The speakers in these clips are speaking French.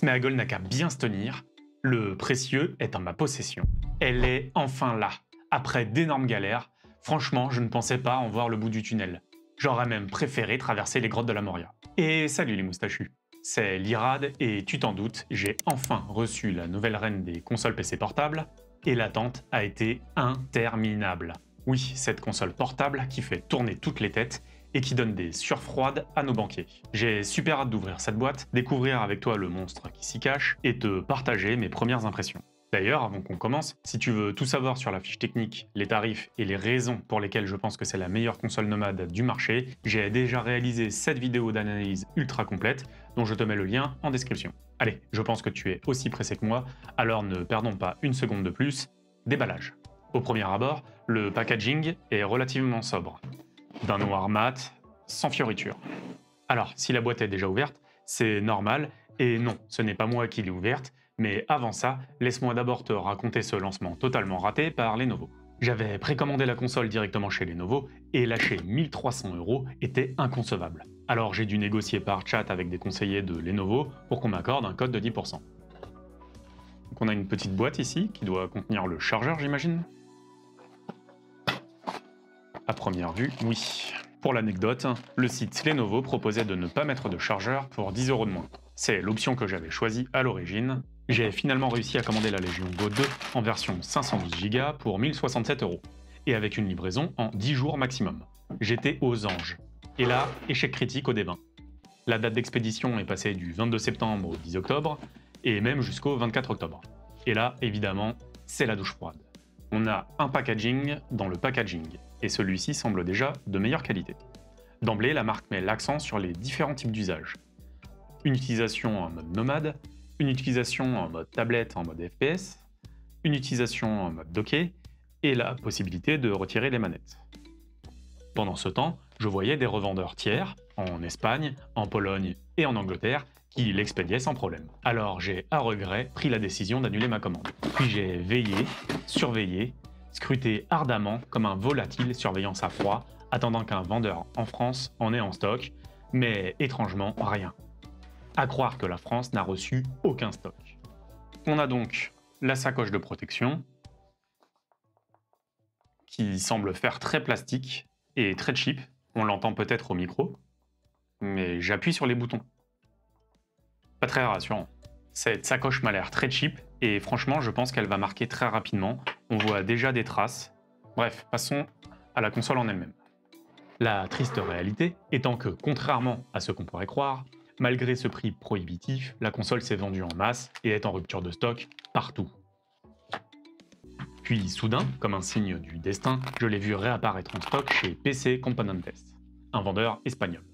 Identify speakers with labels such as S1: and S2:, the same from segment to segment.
S1: Sméagol n'a qu'à bien se tenir. Le précieux est en ma possession. Elle est enfin là. Après d'énormes galères, franchement, je ne pensais pas en voir le bout du tunnel. J'aurais même préféré traverser les grottes de la Moria. Et salut les moustachus. C'est l'Irad et tu t'en doutes, j'ai enfin reçu la nouvelle reine des consoles PC portables et l'attente a été interminable. Oui, cette console portable qui fait tourner toutes les têtes et qui donne des surfroides à nos banquiers. J'ai super hâte d'ouvrir cette boîte, découvrir avec toi le monstre qui s'y cache et te partager mes premières impressions. D'ailleurs, avant qu'on commence, si tu veux tout savoir sur la fiche technique, les tarifs et les raisons pour lesquelles je pense que c'est la meilleure console nomade du marché, j'ai déjà réalisé cette vidéo d'analyse ultra complète dont je te mets le lien en description. Allez, je pense que tu es aussi pressé que moi, alors ne perdons pas une seconde de plus, déballage. Au premier abord, le packaging est relativement sobre. D'un noir mat, sans fioriture. Alors, si la boîte est déjà ouverte, c'est normal, et non, ce n'est pas moi qui l'ai ouverte, mais avant ça, laisse-moi d'abord te raconter ce lancement totalement raté par Lenovo. J'avais précommandé la console directement chez Lenovo, et lâcher 1300 € était inconcevable. Alors j'ai dû négocier par chat avec des conseillers de Lenovo pour qu'on m'accorde un code de 10%. Donc on a une petite boîte ici, qui doit contenir le chargeur, j'imagine. À première vue, oui. Pour l'anecdote, le site Lenovo proposait de ne pas mettre de chargeur pour 10 € de moins. C'est l'option que j'avais choisie à l'origine. J'ai finalement réussi à commander la Legion Go 2 en version 512 Go pour 1067 €, et avec une livraison en 10 jours maximum. J'étais aux anges. Et là, échec critique au D20. La date d'expédition est passée du 22 septembre au 10 octobre, et même jusqu'au 24 octobre. Et là, évidemment, c'est la douche froide. On a un packaging dans le packaging, et celui-ci semble déjà de meilleure qualité. D'emblée, la marque met l'accent sur les différents types d'usages. Une utilisation en mode nomade, une utilisation en mode tablette en mode FPS, une utilisation en mode docké, et la possibilité de retirer les manettes. Pendant ce temps, je voyais des revendeurs tiers, en Espagne, en Pologne et en Angleterre, qui l'expédiaient sans problème. Alors j'ai, à regret, pris la décision d'annuler ma commande. Puis j'ai veillé, surveillé, scruté ardemment comme un volatile surveillant sa proie, attendant qu'un vendeur en France en ait en stock, mais étrangement rien. À croire que la France n'a reçu aucun stock. On a donc la sacoche de protection, qui semble faire très plastique et très cheap. On l'entend peut-être au micro, mais j'appuie sur les boutons. Pas très rassurant. Cette sacoche m'a l'air très cheap, et franchement, je pense qu'elle va marquer très rapidement. On voit déjà des traces. Bref, passons à la console en elle-même. La triste réalité étant que, contrairement à ce qu'on pourrait croire, malgré ce prix prohibitif, la console s'est vendue en masse et est en rupture de stock partout. Puis soudain, comme un signe du destin, je l'ai vu réapparaître en stock chez PC Componentes, un vendeur espagnol.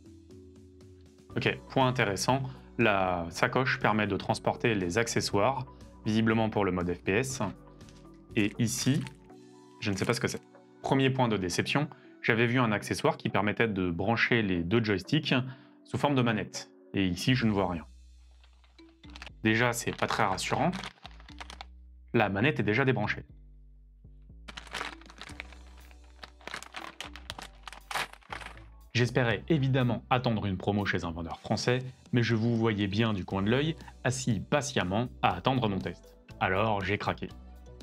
S1: Ok, point intéressant, la sacoche permet de transporter les accessoires, visiblement pour le mode FPS, et ici, je ne sais pas ce que c'est. Premier point de déception, j'avais vu un accessoire qui permettait de brancher les deux joysticks sous forme de manette, et ici je ne vois rien. Déjà, c'est pas très rassurant, la manette est déjà débranchée. J'espérais évidemment attendre une promo chez un vendeur français, mais je vous voyais bien du coin de l'œil, assis patiemment à attendre mon test. Alors j'ai craqué.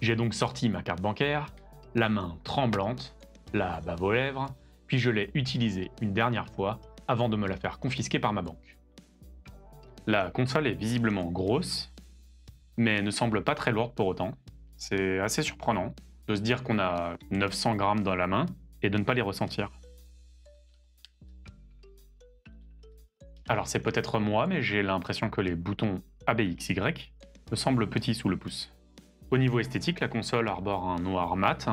S1: J'ai donc sorti ma carte bancaire, la main tremblante, la bave aux lèvres, puis je l'ai utilisée une dernière fois avant de me la faire confisquer par ma banque. La console est visiblement grosse, mais ne semble pas très lourde pour autant. C'est assez surprenant de se dire qu'on a 900 grammes dans la main et de ne pas les ressentir. Alors c'est peut-être moi, mais j'ai l'impression que les boutons ABXY me semblent petits sous le pouce. Au niveau esthétique, la console arbore un noir mat,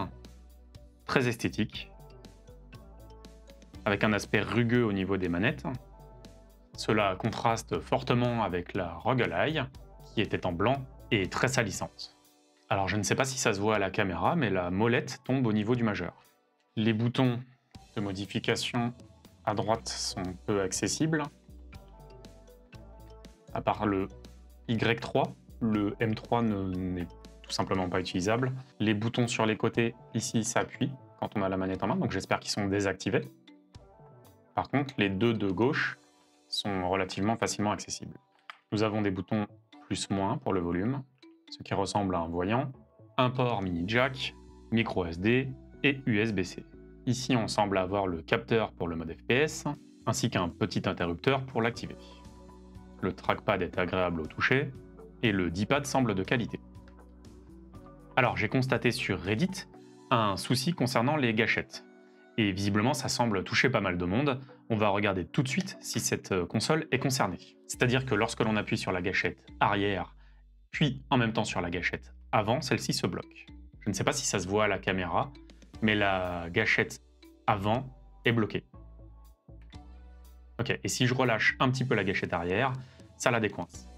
S1: très esthétique, avec un aspect rugueux au niveau des manettes. Cela contraste fortement avec la Rogue Ally, qui était en blanc et très salissante. Alors je ne sais pas si ça se voit à la caméra, mais la molette tombe au niveau du majeur. Les boutons de modification à droite sont peu accessibles. À part le Y3, le M3 n'est tout simplement pas utilisable. Les boutons sur les côtés, ici, s'appuient quand on a la manette en main, donc j'espère qu'ils sont désactivés. Par contre, les deux de gauche sont relativement facilement accessibles. Nous avons des boutons plus-moins pour le volume, ce qui ressemble à un voyant, un port mini jack, micro SD et USB-C. Ici, on semble avoir le capteur pour le mode FPS, ainsi qu'un petit interrupteur pour l'activer. Le trackpad est agréable au toucher, et le D-pad semble de qualité. Alors, j'ai constaté sur Reddit un souci concernant les gâchettes. Et visiblement, ça semble toucher pas mal de monde. On va regarder tout de suite si cette console est concernée. C'est-à-dire que lorsque l'on appuie sur la gâchette arrière, puis en même temps sur la gâchette avant, celle-ci se bloque. Je ne sais pas si ça se voit à la caméra, mais la gâchette avant est bloquée. Ok, et si je relâche un petit peu la gâchette arrière, ça la décoince.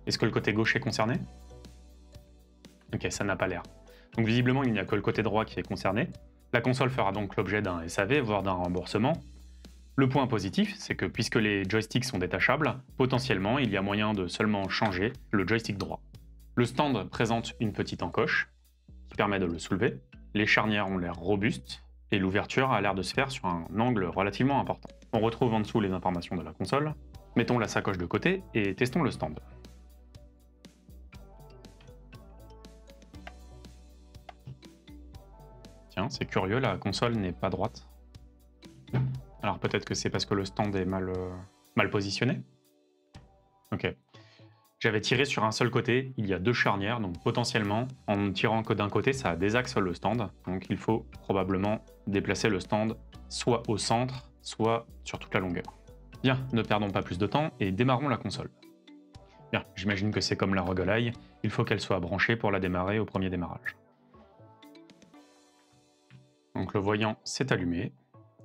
S1: Est-ce que le côté gauche est concerné? Ok, ça n'a pas l'air. Donc visiblement, il n'y a que le côté droit qui est concerné. La console fera donc l'objet d'un SAV, voire d'un remboursement. Le point positif, c'est que puisque les joysticks sont détachables, potentiellement, il y a moyen de seulement changer le joystick droit. Le stand présente une petite encoche qui permet de le soulever. Les charnières ont l'air robustes et l'ouverture a l'air de se faire sur un angle relativement important. On retrouve en dessous les informations de la console. Mettons la sacoche de côté et testons le stand. Tiens, c'est curieux, la console n'est pas droite. Alors peut-être que c'est parce que le stand est mal positionné? Ok. J'avais tiré sur un seul côté, il y a deux charnières, donc potentiellement, en ne tirant que d'un côté, ça désaxe le stand. Donc il faut probablement déplacer le stand soit au centre, soit sur toute la longueur. Bien, ne perdons pas plus de temps et démarrons la console. Bien, j'imagine que c'est comme la ROG Ally, il faut qu'elle soit branchée pour la démarrer au premier démarrage. Donc le voyant s'est allumé.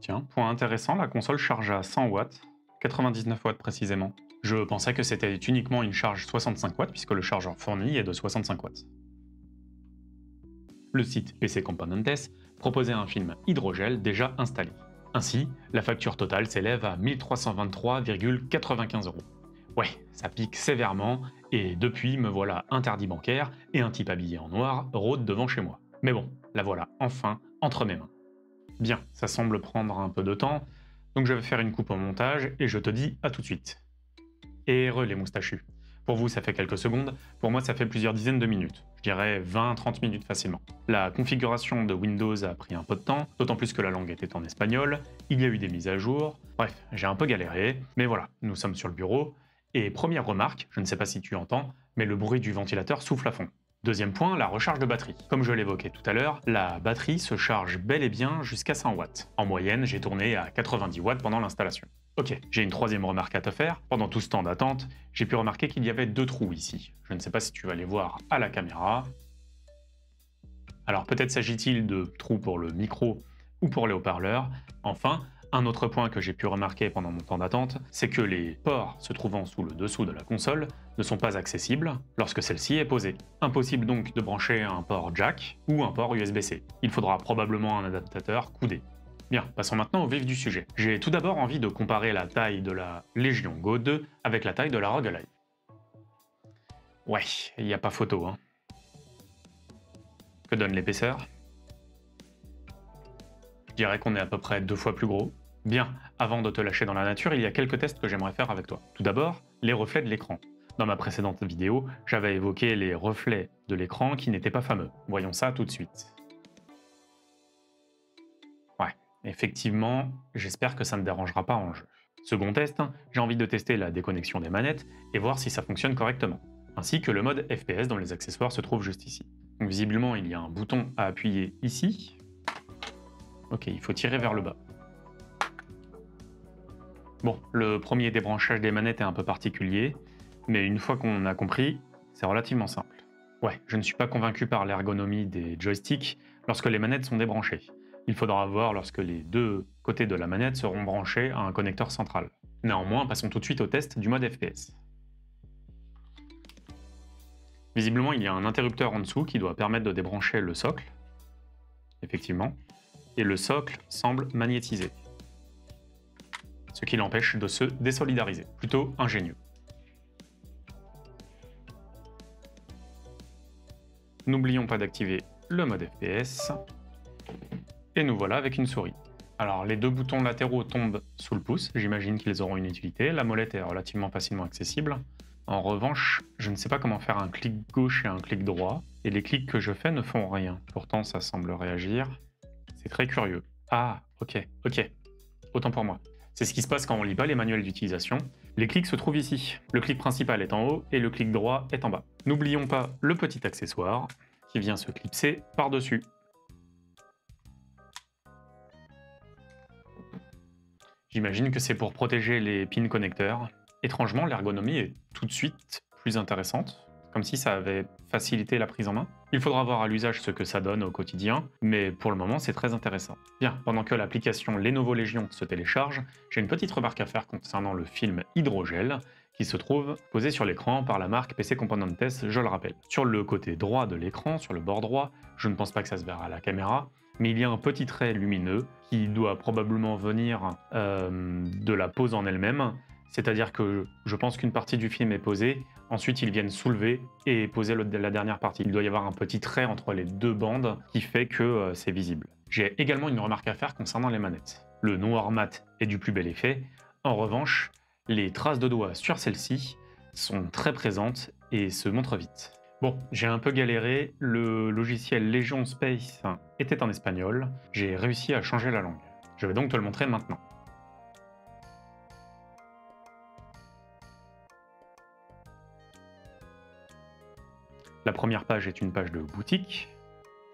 S1: Tiens, point intéressant, la console charge à 100 watts, 99 watts précisément. Je pensais que c'était uniquement une charge 65 watts puisque le chargeur fourni est de 65 watts. Le site PC Componentes proposait un film hydrogel déjà installé. Ainsi, la facture totale s'élève à 1323,95 €. Ouais, ça pique sévèrement, et depuis me voilà interdit bancaire et un type habillé en noir rôde devant chez moi. Mais bon, la voilà enfin entre mes mains. Bien, ça semble prendre un peu de temps, donc je vais faire une coupe au montage et je te dis à tout de suite. Et les moustachus. Pour vous, ça fait quelques secondes, pour moi, ça fait plusieurs dizaines de minutes. Je dirais 20-30 minutes facilement. La configuration de Windows a pris un peu de temps, d'autant plus que la langue était en espagnol, il y a eu des mises à jour, bref, j'ai un peu galéré, mais voilà, nous sommes sur le bureau. Et première remarque, je ne sais pas si tu entends, mais le bruit du ventilateur souffle à fond. Deuxième point, la recharge de batterie. Comme je l'évoquais tout à l'heure, la batterie se charge bel et bien jusqu'à 100 watts. En moyenne, j'ai tourné à 90 watts pendant l'installation. Ok, j'ai une troisième remarque à te faire. Pendant tout ce temps d'attente, j'ai pu remarquer qu'il y avait deux trous ici. Je ne sais pas si tu vas les voir à la caméra. Alors peut-être s'agit-il de trous pour le micro ou pour les haut-parleurs. Enfin, un autre point que j'ai pu remarquer pendant mon temps d'attente, c'est que les ports se trouvant sous le dessous de la console ne sont pas accessibles lorsque celle-ci est posée. Impossible donc de brancher un port jack ou un port USB-C. Il faudra probablement un adaptateur coudé. Bien, passons maintenant au vif du sujet. J'ai tout d'abord envie de comparer la taille de la Legion Go 2 avec la taille de la ROG Ally. Ouais, il n'y a pas photo, hein. Que donne l'épaisseur? Je dirais qu'on est à peu près 2 fois plus gros. Bien, avant de te lâcher dans la nature, il y a quelques tests que j'aimerais faire avec toi. Tout d'abord, les reflets de l'écran. Dans ma précédente vidéo, j'avais évoqué les reflets de l'écran qui n'étaient pas fameux. Voyons ça tout de suite. Ouais, effectivement, j'espère que ça ne dérangera pas en jeu. Second test, j'ai envie de tester la déconnexion des manettes et voir si ça fonctionne correctement, ainsi que le mode FPS dont les accessoires se trouvent juste ici. Donc visiblement, il y a un bouton à appuyer ici. Ok, il faut tirer vers le bas. Bon, le premier débranchage des manettes est un peu particulier, mais une fois qu'on a compris, c'est relativement simple. Ouais, je ne suis pas convaincu par l'ergonomie des joysticks lorsque les manettes sont débranchées. Il faudra voir lorsque les deux côtés de la manette seront branchés à un connecteur central. Néanmoins, passons tout de suite au test du mode FPS. Visiblement, il y a un interrupteur en dessous qui doit permettre de débrancher le socle, effectivement, et le socle semble magnétisé, ce qui l'empêche de se désolidariser. Plutôt ingénieux. N'oublions pas d'activer le mode FPS, et nous voilà avec une souris. Alors, les deux boutons latéraux tombent sous le pouce, j'imagine qu'ils auront une utilité. La molette est relativement facilement accessible. En revanche, je ne sais pas comment faire un clic gauche et un clic droit, et les clics que je fais ne font rien. Pourtant, ça semble réagir. C'est très curieux. Ah, ok. Autant pour moi. C'est ce qui se passe quand on lit pas les manuels d'utilisation. Les clics se trouvent ici. Le clic principal est en haut et le clic droit est en bas. N'oublions pas le petit accessoire qui vient se clipser par-dessus. J'imagine que c'est pour protéger les pins connecteurs. Étrangement, l'ergonomie est tout de suite plus intéressante, comme si ça avait facilité la prise en main. Il faudra voir à l'usage ce que ça donne au quotidien, mais pour le moment c'est très intéressant. Bien, pendant que l'application Lenovo Legion se télécharge, j'ai une petite remarque à faire concernant le film Hydrogel, qui se trouve posé sur l'écran par la marque PC Componentes, je le rappelle. Sur le côté droit de l'écran, sur le bord droit, je ne pense pas que ça se verra à la caméra, mais il y a un petit trait lumineux qui doit probablement venir de la pose en elle-même, c'est-à-dire que je pense qu'une partie du film est posée, ensuite ils viennent soulever et poser la dernière partie. Il doit y avoir un petit trait entre les deux bandes qui fait que c'est visible. J'ai également une remarque à faire concernant les manettes. Le noir mat est du plus bel effet, en revanche, les traces de doigts sur celle-ci sont très présentes et se montrent vite. Bon, j'ai un peu galéré, le logiciel Legion Space était en espagnol, j'ai réussi à changer la langue. Je vais donc te le montrer maintenant. La première page est une page de boutique.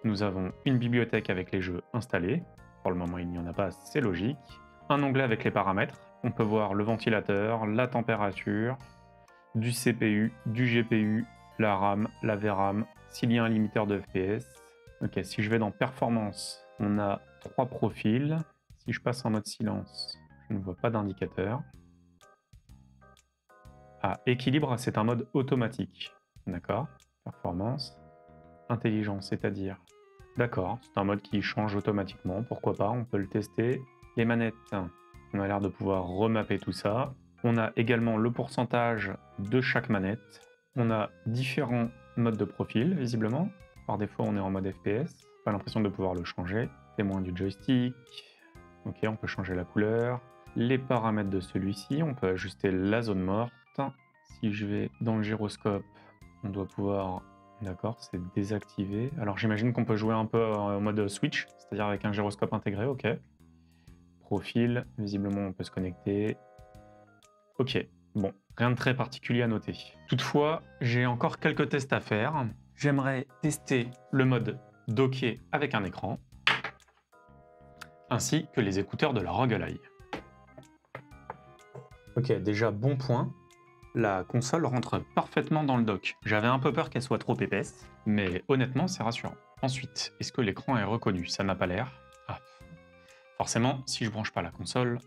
S1: Nous avons une bibliothèque avec les jeux installés. Pour le moment, il n'y en a pas, c'est logique. Un onglet avec les paramètres. On peut voir le ventilateur, la température, du CPU, du GPU, la RAM, la VRAM, s'il y a un limiteur de FPS. Ok, si je vais dans Performance, on a 3 profils. Si je passe en mode silence, je ne vois pas d'indicateur. Ah, équilibre, c'est un mode automatique. D'accord. Performance. Intelligence, c'est-à-dire... D'accord, c'est un mode qui change automatiquement, pourquoi pas, on peut le tester. Les manettes, on a l'air de pouvoir remapper tout ça. On a également le pourcentage de chaque manette. On a différents modes de profil, visiblement. Par défaut, on est en mode FPS. Pas l'impression de pouvoir le changer. Témoin du joystick. Ok, on peut changer la couleur. Les paramètres de celui-ci, on peut ajuster la zone morte. Si je vais dans le gyroscope, on doit pouvoir... D'accord, c'est désactivé. Alors j'imagine qu'on peut jouer un peu en mode switch, c'est-à-dire avec un gyroscope intégré, ok. Profil, visiblement on peut se connecter. Ok, bon, rien de très particulier à noter. Toutefois, j'ai encore quelques tests à faire. J'aimerais tester le mode docké avec un écran, ainsi que les écouteurs de la ROG Ally. Ok, déjà bon point. La console rentre parfaitement dans le dock. J'avais un peu peur qu'elle soit trop épaisse, mais honnêtement, c'est rassurant. Ensuite, est-ce que l'écran est reconnu? Ça n'a pas l'air. Ah. Forcément, si je branche pas la console...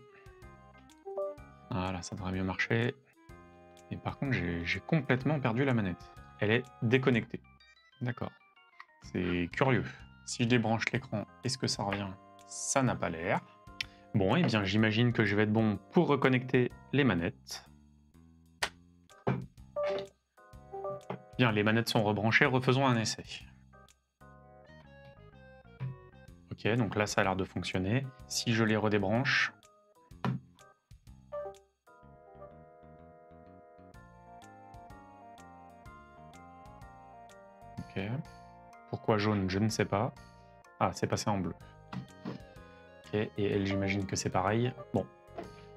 S1: Voilà, ça devrait mieux marcher. Et par contre, j'ai complètement perdu la manette. Elle est déconnectée. D'accord. C'est curieux. Si je débranche l'écran, est-ce que ça revient? Ça n'a pas l'air. Bon, et bien j'imagine que je vais être bon pour reconnecter les manettes. Bien, les manettes sont rebranchées, refaisons un essai. Ok, donc là ça a l'air de fonctionner. Si je les redébranche... Ok. Pourquoi jaune, je ne sais pas. Ah, c'est passé en bleu. Ok, et elle, j'imagine que c'est pareil. Bon.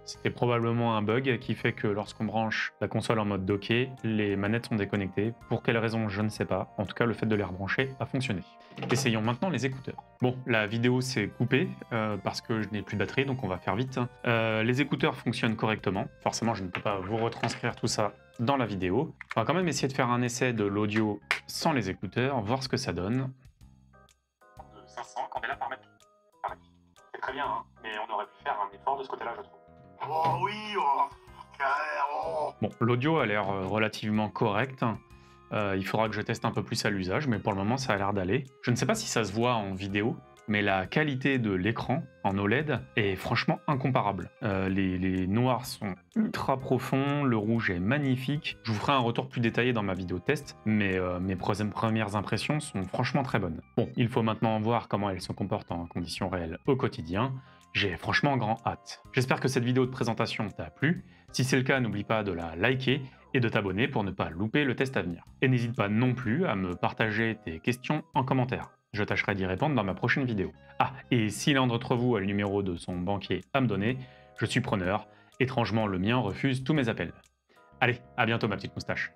S1: C'était probablement un bug qui fait que lorsqu'on branche la console en mode docké, les manettes sont déconnectées. Pour quelle raison, je ne sais pas. En tout cas, le fait de les rebrancher a fonctionné. Essayons maintenant les écouteurs. Bon, la vidéo s'est coupée parce que je n'ai plus de batterie, donc on va faire vite. Les écouteurs fonctionnent correctement. Forcément, je ne peux pas vous retranscrire tout ça dans la vidéo. On va quand même essayer de faire un essai de l'audio sans les écouteurs, voir ce que ça donne. 500 candela par mètre. C'est très bien, hein, mais on aurait pu faire un effort de ce côté-là, je trouve.
S2: Oh oui, oh, carrément.
S1: Bon, l'audio a l'air relativement correct. Il faudra que je teste un peu plus à l'usage, mais pour le moment, ça a l'air d'aller. Je ne sais pas si ça se voit en vidéo, mais la qualité de l'écran en OLED est franchement incomparable. Les noirs sont ultra profonds, le rouge est magnifique. Je vous ferai un retour plus détaillé dans ma vidéo test, mais mes premières impressions sont franchement très bonnes. Bon, il faut maintenant voir comment elles se comportent en conditions réelles au quotidien. J'ai franchement grand hâte. J'espère que cette vidéo de présentation t'a plu. Si c'est le cas, n'oublie pas de la liker et de t'abonner pour ne pas louper le test à venir. Et n'hésite pas non plus à me partager tes questions en commentaire. Je tâcherai d'y répondre dans ma prochaine vidéo. Ah, et si l'un d'entre vous a le numéro de son banquier à me donner, je suis preneur. Étrangement, le mien refuse tous mes appels. Allez, à bientôt ma petite moustache.